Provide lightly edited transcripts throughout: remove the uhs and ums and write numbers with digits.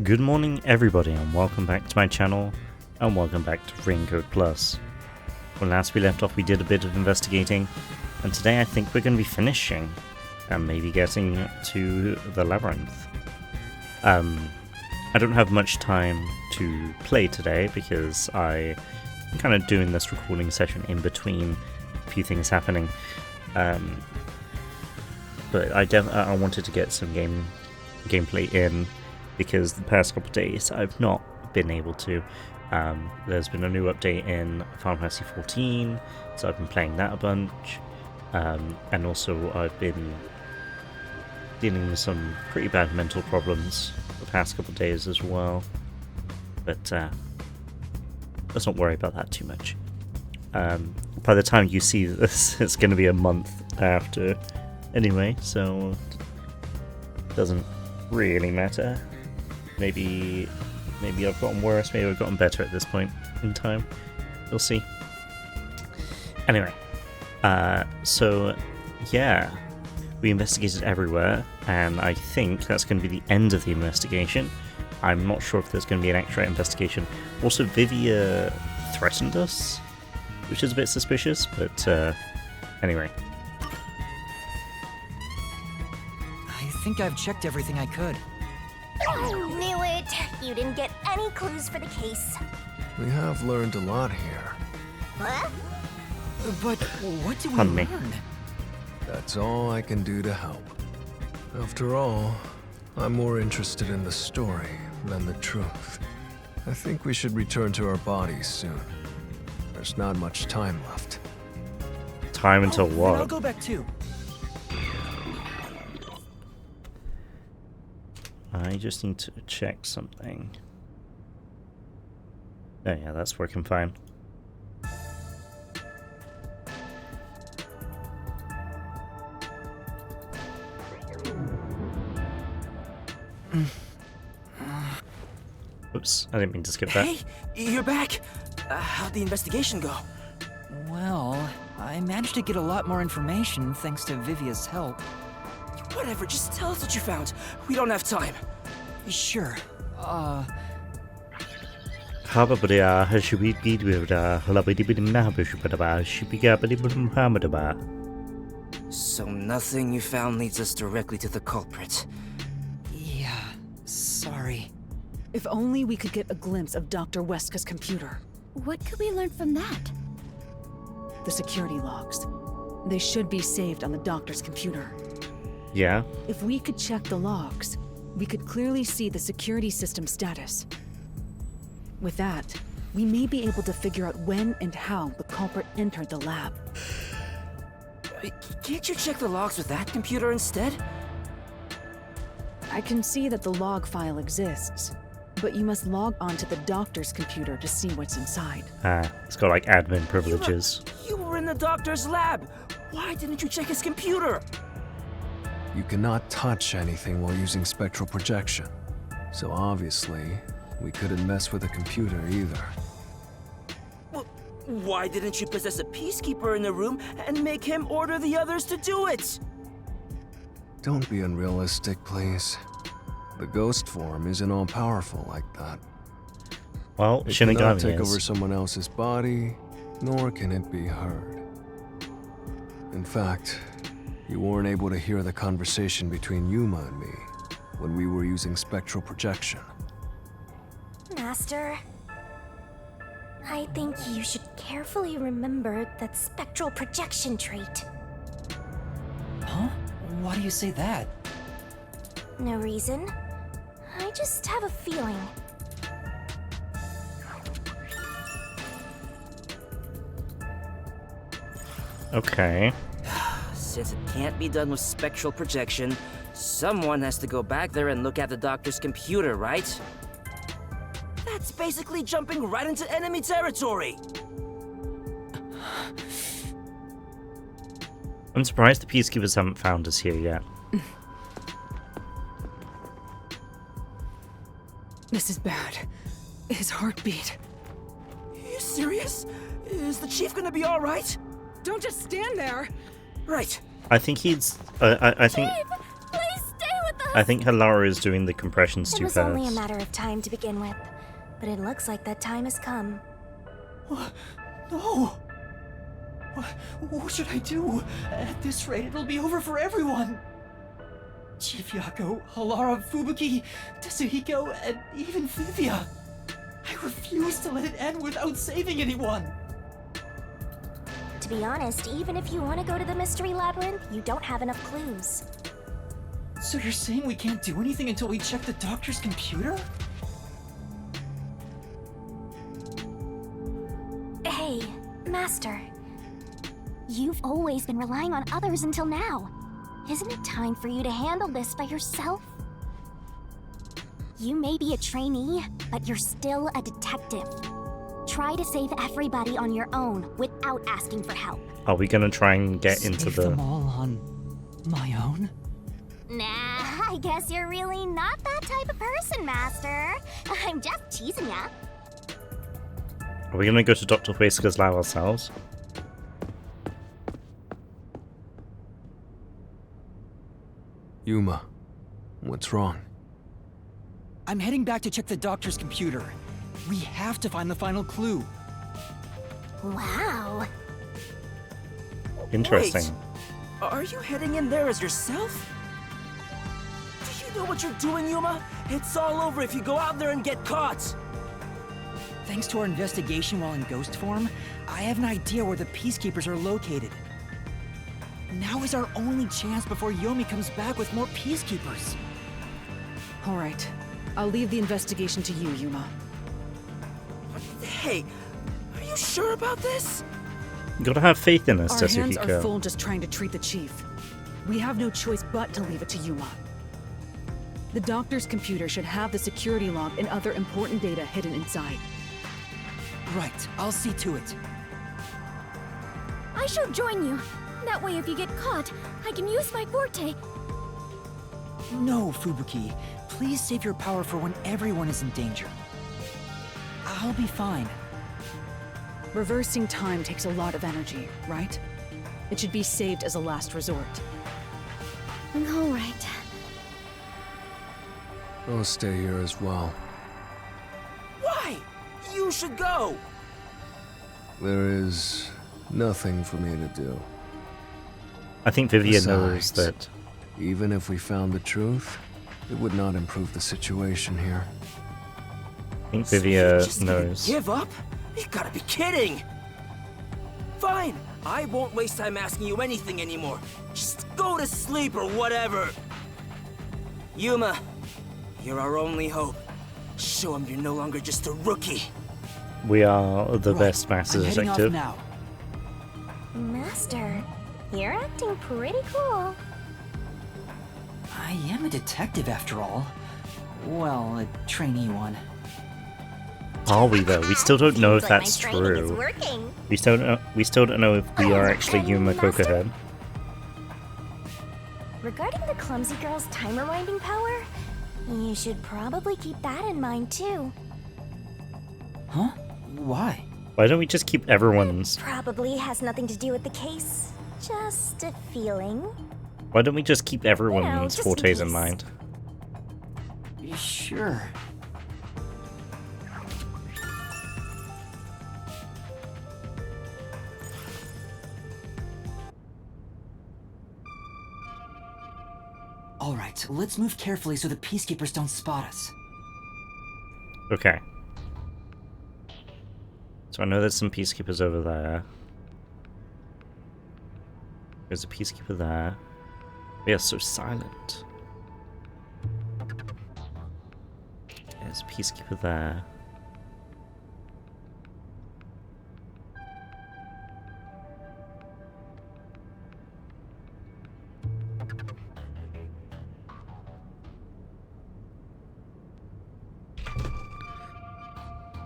Good morning everybody and welcome back to my channel and welcome back to Raincoat Plus. When last we left off we did a bit of investigating and today I think we're going to be finishing and maybe getting to the labyrinth. I don't have much time to play today because I'm kind of doing this recording session in between a few things happening. But I wanted to get some gameplay in because the past couple of days I've not been able to. There's been a new update in Final Fantasy 14, so I've been playing that a bunch, and also I've been dealing with some pretty bad mental problems the past couple of days as well. But let's not worry about that too much. By the time you see this, it's going to be a month after anyway, so it doesn't really matter. Maybe I've gotten worse, maybe I've gotten better at this point in time. We'll see. Anyway, so yeah, we investigated everywhere, and I think that's going to be the end of the investigation. I'm not sure if there's going to be an extra investigation. Also, Vivia threatened us, which is a bit suspicious, but anyway. I think I've checked everything I could. Knew it! You didn't get any clues for the case. We have learned a lot here. What? But what do we Pardon me. learn? That's all I can do to help. After all, I'm more interested in the story than the truth. I think we should return to our bodies soon. There's not much time left. Time until Then what? I'll go back too. I just need to check something. Oh yeah, that's working fine. Oops, I didn't mean to skip that. Hey, you're back. How'd the investigation go? Well, I managed to get a lot more information thanks to Vivia's help. Whatever, just tell us what you found. We don't have time. Sure. So nothing you found leads us directly to the culprit. Yeah, sorry. If only we could get a glimpse of Dr. Weska's computer. What could we learn from that? The security logs. They should be saved on the doctor's computer. Yeah, If we could check the logs, we could clearly see the security system status. With that, we may be able to figure out when and how the culprit entered the lab. Can't you check the logs with that computer instead? I can see that the log file exists, but you must log onto the doctor's computer to see what's inside. it's got like admin privileges. You were in the doctor's lab. Why didn't you check his computer? You cannot touch anything while using spectral projection. So obviously, we couldn't mess with a computer either. Well, why didn't you possess a peacekeeper in the room and make him order the others to do it? Don't be unrealistic, please. The ghost form isn't all-powerful like that. Well, It cannot Shinigami take over is. someone else's body, nor can it be heard. In fact, you weren't able to hear the conversation between Yuma and me when we were using spectral projection. Master, I think you should carefully remember that spectral projection trait. Huh? Why do you say that? No reason. I just have a feeling. Okay. Since it can't be done with spectral projection, someone has to go back there and look at the doctor's computer, right? That's basically jumping right into enemy territory! I'm surprised the Peacekeepers haven't found us here yet. This is bad. His heartbeat. Are you serious? Is the chief gonna be alright? Don't just stand there! Right. I think he's. I think. Please stay with I think Halara is doing the compressions It too was fast. only a matter of time to begin with, but it looks like that time has come. No! What should I do? At this rate, it'll be over for everyone! Chief Yako, Halara, Fubuki, Tetsuhiko, and even Vivia. I refuse to let it end without saving anyone! To be honest, even if you want to go to the Mystery Labyrinth, you don't have enough clues. So you're saying we can't do anything until we check the doctor's computer? Hey, Master. You've always been relying on others until now. Isn't it time for you to handle this by yourself? You may be a trainee, but you're still a detective. Try to save everybody on your own without asking for help. Are we gonna try and get into Save the... them all on my own? Nah, I guess you're really not that type of person, Master. I'm just teasing ya. Are we gonna go to Dr. Huesca's lab ourselves? Yuma, what's wrong? I'm heading back to check the doctor's computer. We have to find the final clue. Wow. Interesting. Wait, are you heading in there as yourself? Do you know what you're doing, Yuma? It's all over if you go out there and get caught. Thanks to our investigation while in ghost form, I have an idea where the Peacekeepers are located. Now is our only chance before Yomi comes back with more Peacekeepers. All right. I'll leave the investigation to you, Yuma. Hey, are you sure about this? You gotta have faith in us, Our hands are Tetsuhiko. full just trying to treat the chief. We have no choice but to leave it to Yuma. The doctor's computer should have the security log and other important data hidden inside. Right, I'll see to it. I shall join you. That way, if you get caught, I can use my forte. No, Fubuki. Please save your power for when everyone is in danger. I'll be fine. Reversing time takes a lot of energy, right? It should be saved as a last resort. All right. I'll stay here as well. Why? You should go. There is nothing for me to do. I think Vivia knows Besides, that... Even if we found the truth, it would not improve the situation here. I think So Vivia you're just gonna knows. Give up? You gotta be kidding! Fine, I won't waste time asking you anything anymore. Just go to sleep or whatever. Yuma, you're our only hope. Show him you're no longer just a rookie. We are the Right, best master I'm heading off detective. now. Master, you're acting pretty cool. I am a detective after all. Well, a trainee one. Are we though? We still don't know if Seems like that's my training is true. working. We still don't know if we are actually Yuma Master? Cocahead. Regarding the clumsy girl's time rewinding power, you should probably keep that in mind too. Huh? Why? Why don't we just keep everyone's? Probably has nothing to do with the case. Just a feeling. Why don't we just keep everyone's just in fortes in case. mind? Sure. All right, let's move carefully so the Peacekeepers don't spot us. Okay. So I know there's some peacekeepers over there. There's a peacekeeper there. We are so silent. There's a peacekeeper there.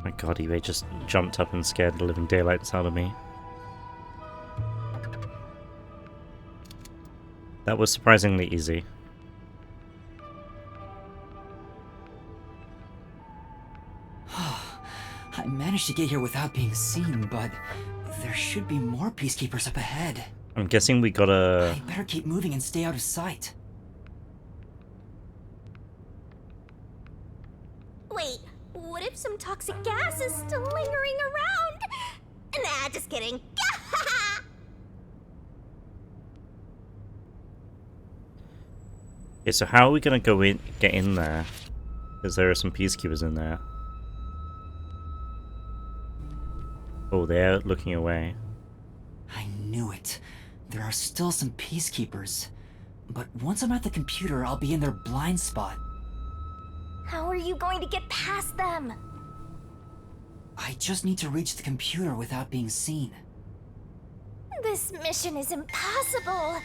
My god, eBay just jumped up and scared the living daylights out of me. That was surprisingly easy. I managed to get here without being seen, but there should be more Peacekeepers up ahead. I'm guessing we gotta... I better keep moving and stay out of sight. Wait, what if some toxic gas is still lingering around? Nah, just kidding. Okay, so how are we gonna get in there? Because there are some peacekeepers in there. Oh, they're looking away. I knew it. There are still some peacekeepers. But once I'm at the computer, I'll be in their blind spot. How are you going to get past them? I just need to reach the computer without being seen. This mission is impossible.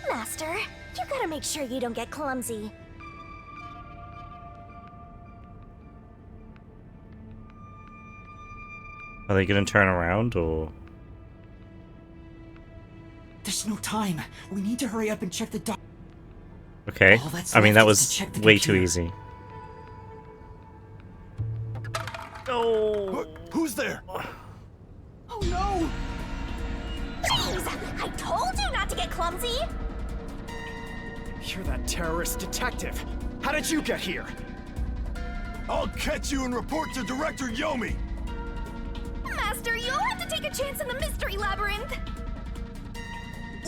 Master, you gotta make sure you don't get clumsy. Are they gonna turn around or? There's no time. We need to hurry up and check the dock. Okay. All that's I mean, left that is to was check the way too computer. easy. Oh. Who's there? Oh no! Jeez, I told you not to get clumsy. You're that terrorist detective. How did you get here? I'll catch you and report to Director Yomi. Master, you'll have to take a chance in the mystery labyrinth.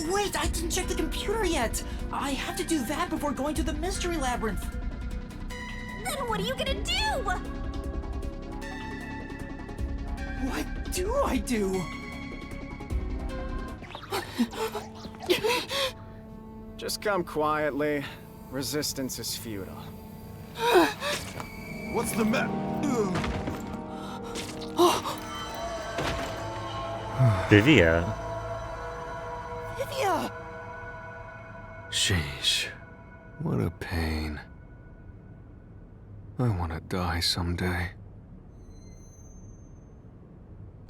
Wait, I didn't check the computer yet. I have to do that before going to the mystery labyrinth. Then what are you gonna do? What do I do? Just come quietly. Resistance is futile. What's the matter? Vivia. Vivia! Sheesh. What a pain. I want to die someday.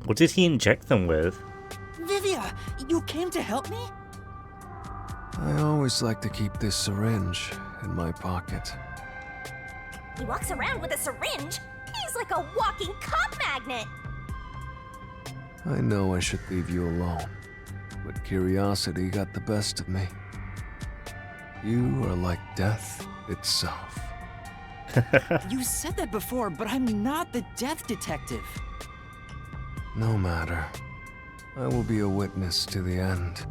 What did he inject them with? Vivia, you came to help me? I always like to keep this syringe in my pocket. He walks around with a syringe. He's like a walking cop magnet. I know I should leave you alone, but curiosity got the best of me. You are like death itself. You said that before, but I'm not the death detective. No matter. I will be a witness to the end.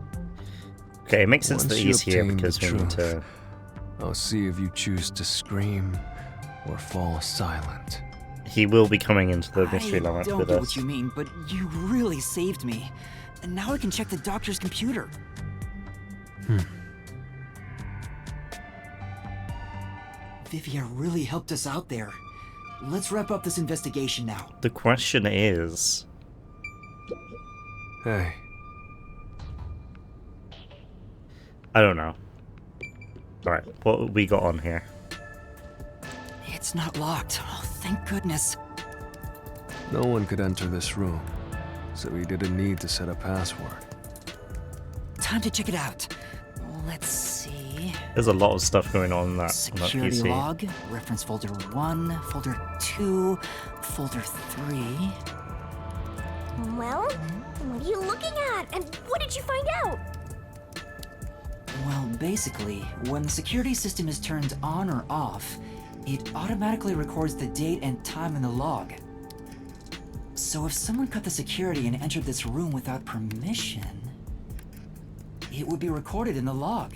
Okay, it makes sense that Once he's you here obtain because the we need truth, to. I'll see if you choose to scream or fall silent. He will be coming into the mystery I labyrinth don't with get us. what you mean, but you really saved me. And now I can check the doctor's computer. Vivia really helped us out there. Let's wrap up this investigation now. The question is, Hey, I don't know. Alright, what we got on here? It's not locked. Oh, thank goodness. no one could enter this room, so we didn't need to set a password. Time to check it out. Let's see. There's a lot of stuff going on in that Security PC. log, reference folder 1, folder 2, folder 3. Well, what are you looking at? And what did you find out? Well, basically, when the security system is turned on or off, it automatically records the date and time in the log. So if someone cut the security and entered this room without permission, it would be recorded in the log.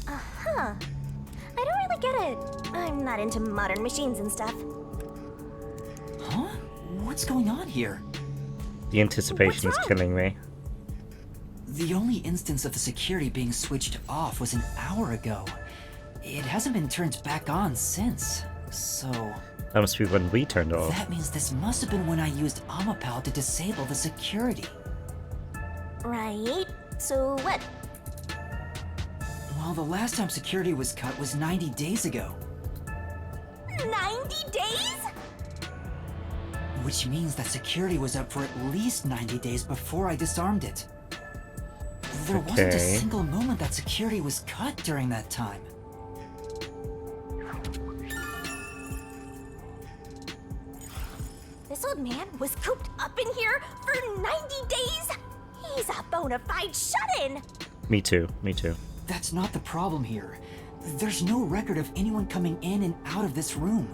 Huh. I don't really get it. I'm not into modern machines and stuff. Huh? What's going on here? The anticipation is What's wrong? killing me. The only instance of the security being switched off was an hour ago. It hasn't been turned back on since. So, That must be when we turned it off. that means this must have been when I used Amapal to disable the security. Right. So what? Well, the last time security was cut was 90 days ago. 90 days? Which means that security was up for at least 90 days before I disarmed it. There wasn't a Okay. single moment that security was cut during that time. This old man was cooped up in here for 90 days? He's a bona fide shut-in. Me too, me too. That's not the problem here. There's no record of anyone coming in and out of this room.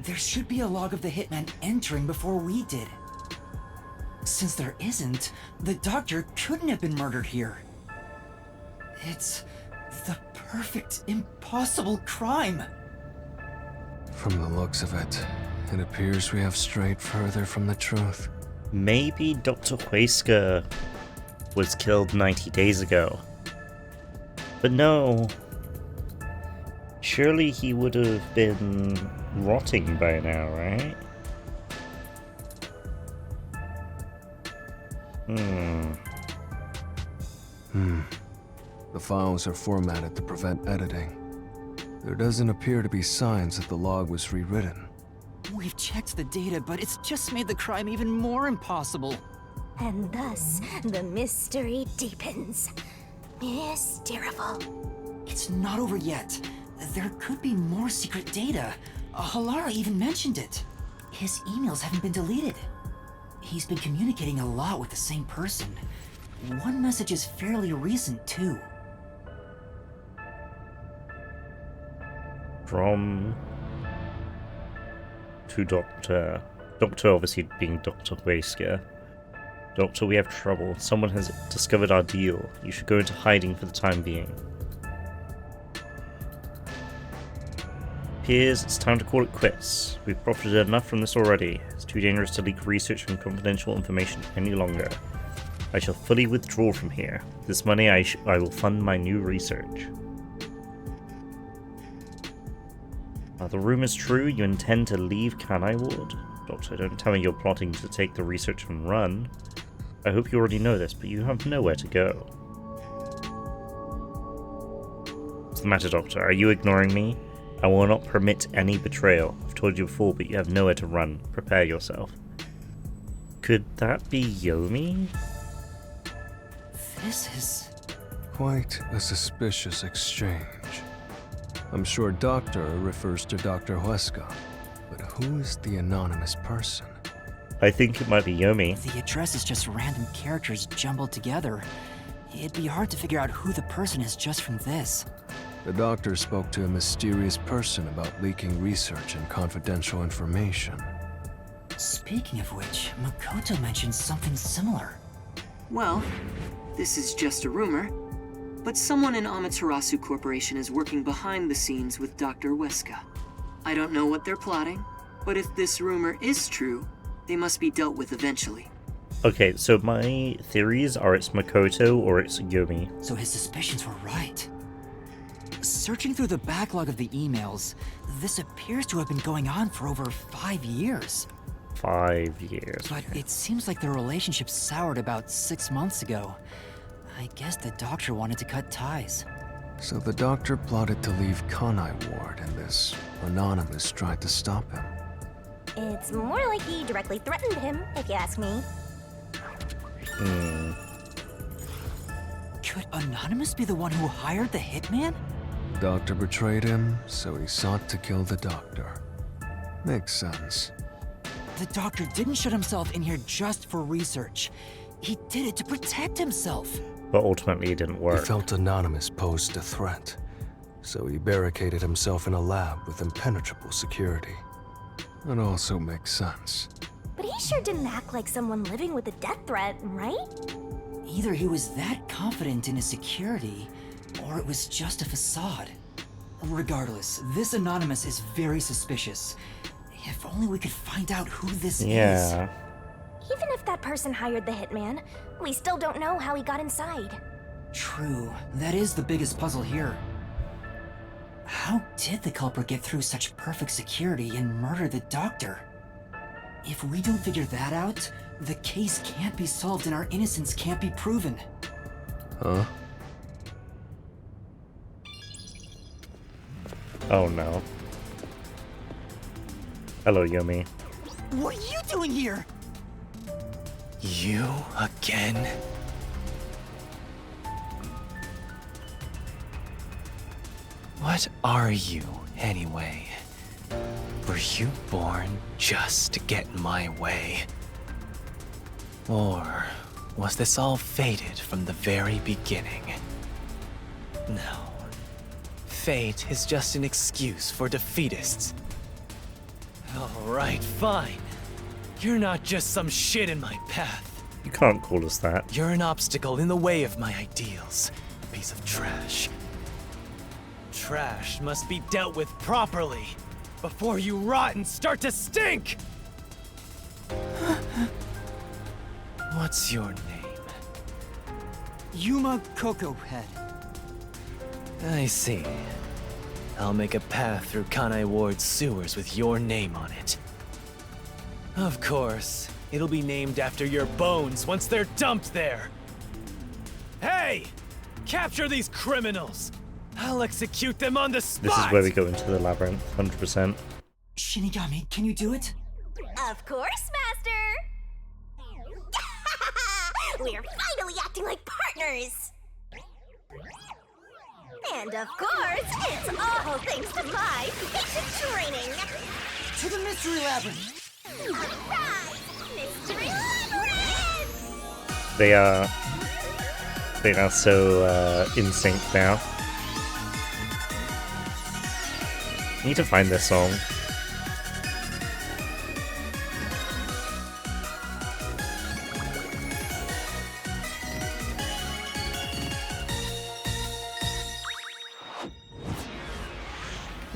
There should be a log of the hitman entering before we did. Since there isn't, the doctor couldn't have been murdered here. It's the perfect, impossible crime. From the looks of it, it appears we have strayed further from the truth. Maybe Dr. Huesca was killed 90 days ago. But no. Surely he would have been rotting by now, right? The files are formatted to prevent editing. There doesn't appear to be signs that the log was rewritten. We've checked the data, but it's just made the crime even more impossible. And thus, the mystery deepens. Mysterious. It's not over yet. There could be more secret data. Halara even mentioned it. His emails haven't been deleted. He's been communicating a lot with the same person. One message is fairly recent, too. From to Doctor. Doctor obviously being Dr. Huesca. Doctor, we have trouble. Someone has discovered our deal. You should go into hiding for the time being. Appears it's time to call it quits. We've profited enough from this already. It's too dangerous to leak research and confidential information any longer. I shall fully withdraw from here. With this money I will fund my new research. Are the rumors true? You intend to leave Kanai Ward? Doctor, don't tell me you're plotting to take the research and run. I hope you already know this, but you have nowhere to go. What's the matter, Doctor? Are you ignoring me? I will not permit any betrayal. I've told you before, but you have nowhere to run. Prepare yourself. Could that be Yomi? This is... Quite a suspicious exchange. I'm sure Doctor refers to Dr. Huesca, but who is the anonymous person? I think it might be Yomi. The address is just random characters jumbled together. It'd be hard to figure out who the person is just from this. The doctor spoke to a mysterious person about leaking research and confidential information. Speaking of which, Makoto mentioned something similar. Well, this is just a rumor, but someone in Amaterasu Corporation is working behind the scenes with Dr. Huesca. I don't know what they're plotting, but if this rumor is true, they must be dealt with eventually. Okay, so my theories are it's Makoto or it's Yomi. So his suspicions were right. Searching through the backlog of the emails, this appears to have been going on for over 5 years. 5 years. But okay. it seems like their relationship soured about 6 months ago. I guess the doctor wanted to cut ties. So the doctor plotted to leave Kanai Ward, and this anonymous tried to stop him. It's more like he directly threatened him, if you ask me. Could Anonymous be the one who hired the hitman? The doctor betrayed him, so he sought to kill the doctor. Makes sense. The doctor didn't shut himself in here just for research. He did it to protect himself. But ultimately it didn't He work. felt Anonymous posed a threat, so he barricaded himself in a lab with impenetrable security. That also makes sense. But he sure didn't act like someone living with a death threat, right? Either he was that confident in his security, or it was just a facade. Regardless, this Anonymous is very suspicious. If only we could find out who this is. Yeah. Even if that person hired the hitman, we still don't know how he got inside. True, that is the biggest puzzle here. How did the culprit get through such perfect security and murder the doctor? If we don't figure that out, the case can't be solved and our innocence can't be proven. Huh? Oh no. Hello, Yomi. What are you doing here? You again? What are you, anyway? Were you born just to get in my way? Or was this all fated from the very beginning? No. Fate is just an excuse for defeatists. Alright, fine. You're not just some shit in my path. You can't call us that. You're an obstacle in the way of my ideals. Piece of trash. Trash must be dealt with properly before you rot and start to stink! What's your name? Yuma Cocoa Head. I see. I'll make a path through Kanai Ward's sewers with your name on it. Of course, it'll be named after your bones once they're dumped there. Hey! Capture these criminals! I'll execute them on the spot! This is where we go into the labyrinth, 100%. Shinigami, can you do it? Of course, Master! We're finally acting like partners! And of course, it's all thanks to my patient training! To the Mystery Labyrinth! Surprise! Mystery Labyrinth! They are so in sync now. I need to find this song.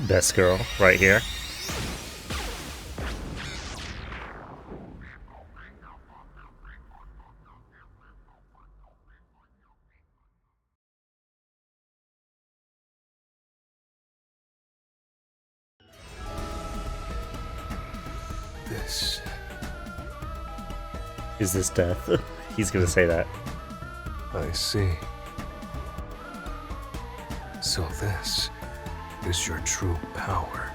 Best girl, right here. This Is this death? He's gonna say that. I see. So this is your true power.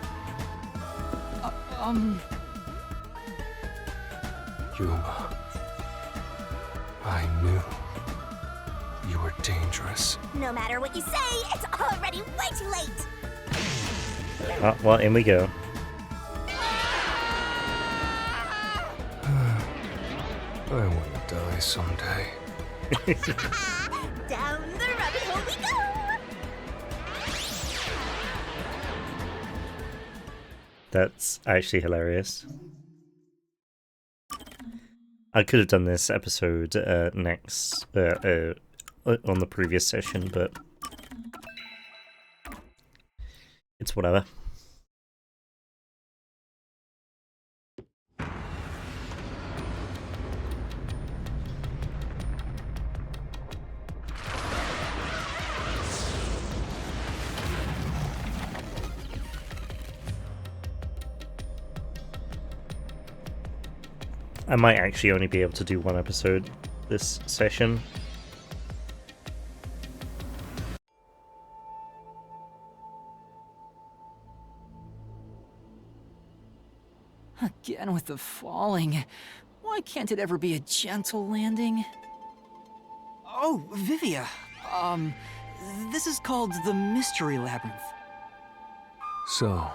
Yuma. I knew you were dangerous. No matter what you say, it's already way too late! Oh, well, in we go. I want to die someday. Down the rabbit hole we go! That's actually hilarious. I could have done this episode next on the previous session, but it's whatever. I might actually only be able to do one episode this session. Again with the falling. Why can't it ever be a gentle landing? Oh, Vivia. This is called the Mystery Labyrinth. So,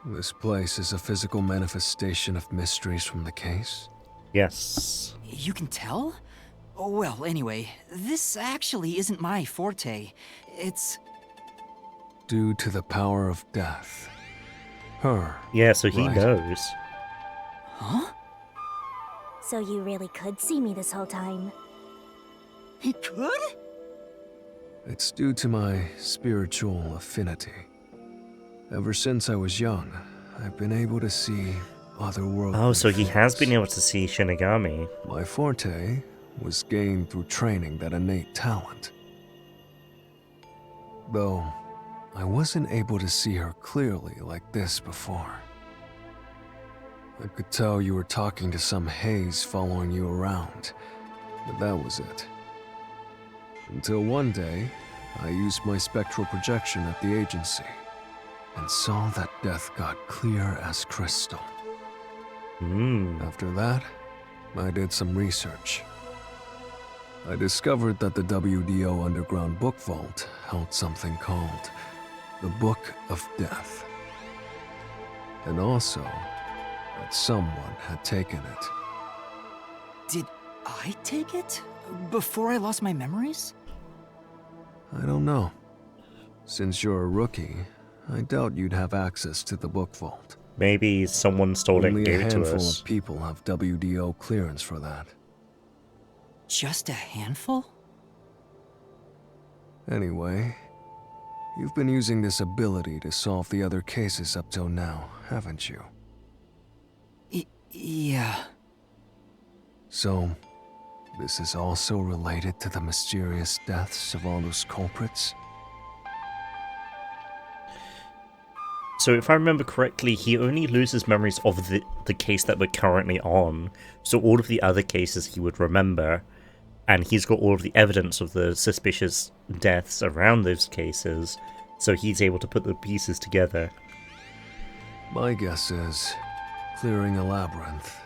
this place is a physical manifestation of mysteries from the case? Yes. You can tell? Oh, well, anyway, this actually isn't my forte. It's... Due to the power of death. Her. Yeah, so he Right. knows. Huh? So you really could see me this whole time. He could? It's due to my spiritual affinity. Ever since I was young, I've been able to see otherworldly Oh, so he has things. been able to see Shinigami. My forte was gained through training that innate talent. Though, I wasn't able to see her clearly like this before. I could tell you were talking to some haze following you around, but that was it. Until one day, I used my spectral projection at the agency and saw that death got clear as crystal. After that, I did some research. I discovered that the WDO Underground Book Vault held something called the Book of Death. And also, that someone had taken it. Did I take it? Before I lost my memories? I don't know. Since you're a rookie, I doubt you'd have access to the book vault. Maybe someone stole it and Only a gave it to handful us. of people have WDO clearance for that. Just a handful? Anyway, you've been using this ability to solve the other cases up till now, haven't you? Yeah. So, this is also related to the mysterious deaths of all those culprits? So if I remember correctly, he only loses memories of the case that we're currently on. So all of the other cases he would remember, and he's got all of the evidence of the suspicious deaths around those cases, so he's able to put the pieces together. My guess is, clearing a labyrinth,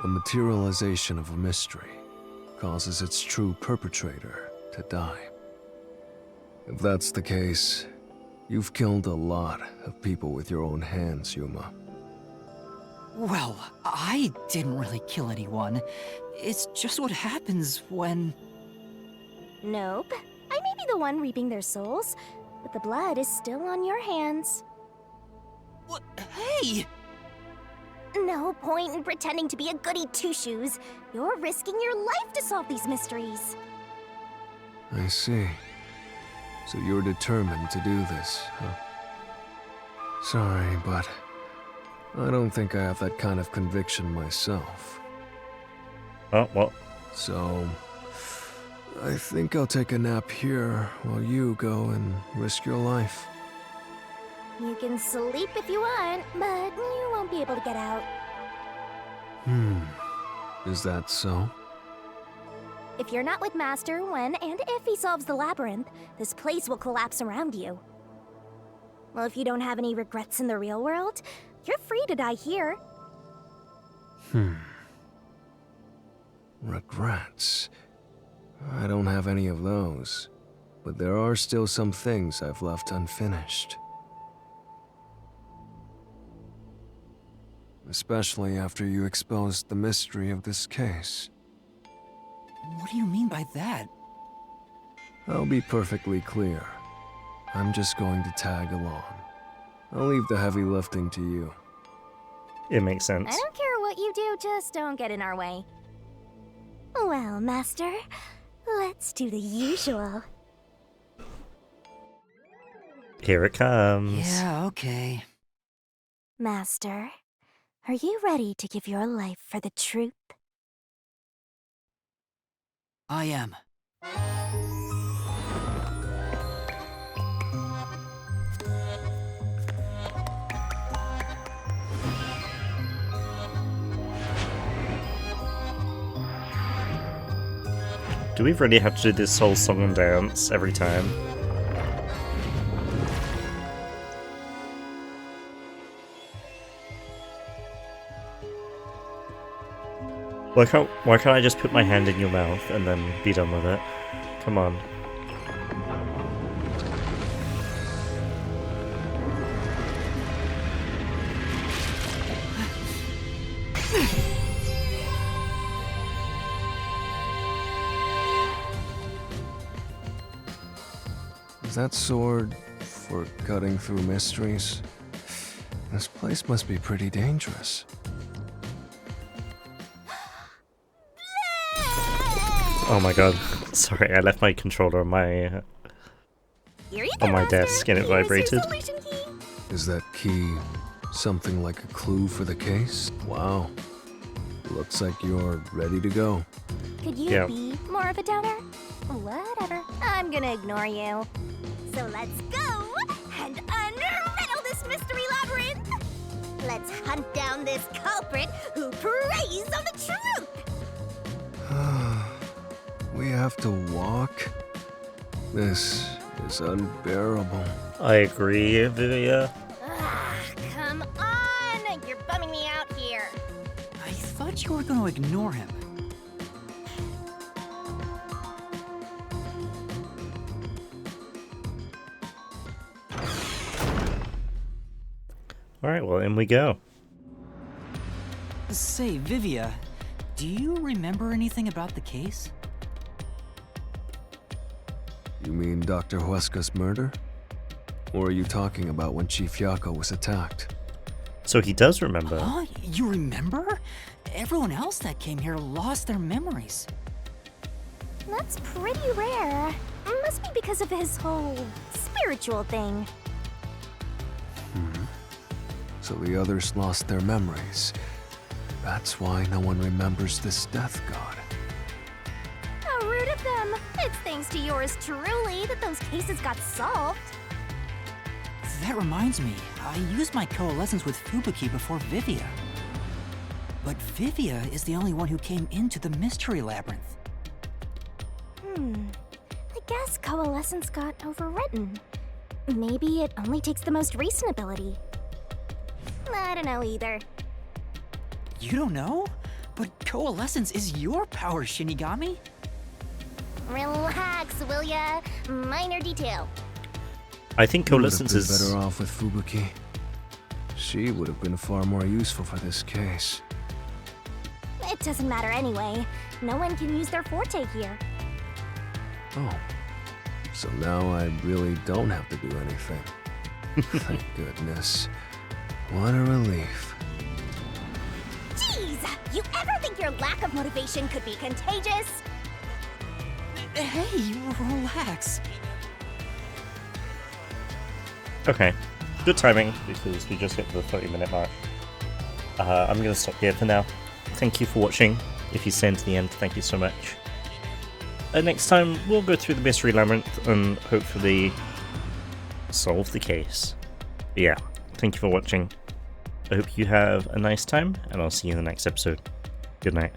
a materialization of a mystery, causes its true perpetrator to die. If that's the case, you've killed a lot of people with your own hands, Yuma. Well, I didn't really kill anyone. It's just what happens when... Nope. I may be the one reaping their souls, but the blood is still on your hands. What? Hey! No point in pretending to be a goody two-shoes. You're risking your life to solve these mysteries. I see. So you're determined to do this, huh? Sorry, but I don't think I have that kind of conviction myself. Oh, well. So, I think I'll take a nap here while you go and risk your life. You can sleep if you want, but you won't be able to get out. Is that so? If you're not with Master when and if he solves the labyrinth, this place will collapse around you. Well, if you don't have any regrets in the real world, you're free to die here. Regrets? I don't have any of those, but there are still some things I've left unfinished. Especially after you exposed the mystery of this case. What do you mean by that? I'll be perfectly clear. I'm just going to tag along. I'll leave the heavy lifting to you. It makes sense. I don't care what you do, just don't get in our way. Well, Master, let's do the usual. Here it comes. Yeah, okay. Master, are you ready to give your life for the truth? I am. Do we really have to do this whole song and dance every time? Why can't I just put my hand in your mouth and then be done with it? Come on. Is that sword for cutting through mysteries? This place must be pretty dangerous. Oh my god. Sorry, I left my controller on my Here you go, on my Master. desk and it Here's your vibrated. solution key. Is that key something like a clue for the case? Wow. Looks like you're ready to go. Could you Yeah. be more of a doubter? Whatever. I'm gonna ignore you. So let's go and unriddle this mystery labyrinth. Let's hunt down this culprit who preys on the truth. We have to walk? This is unbearable. I agree, Vivia. Come on! You're bumming me out here. I thought you were gonna ignore him. Alright, well, in we go. Say, Vivia, do you remember anything about the case? You mean Dr. Huesca's murder? Or are you talking about when Chief Yako was attacked? So he does remember. Huh? You remember? Everyone else that came here lost their memories. That's pretty rare. Must be because of his whole spiritual thing. So the others lost their memories. That's why no one remembers this death god. How rude of them. It's thanks to yours truly that those cases got solved. That reminds me, I used my coalescence with Fubuki before Vivia. But Vivia is the only one who came into the mystery labyrinth. I guess coalescence got overwritten. Maybe it only takes the most recent ability. I don't know either. You don't know? But coalescence is your power, Shinigami. Relax, will ya? Minor detail. I think You would have coalescence been is. better off with Fubuki. She would have been far more useful for this case. It doesn't matter anyway. No one can use their forte here. Oh. So now I really don't have to do anything. Thank goodness. What a relief. Jeez! You ever think your lack of motivation could be contagious? Hey, relax. Okay, good timing because we just hit the 30-minute mark. I'm going to stop here for now. Thank you for watching. If you stayed to the end, thank you so much. Next time, we'll go through the mystery labyrinth and hopefully solve the case. But yeah, thank you for watching. I hope you have a nice time, and I'll see you in the next episode. Good night.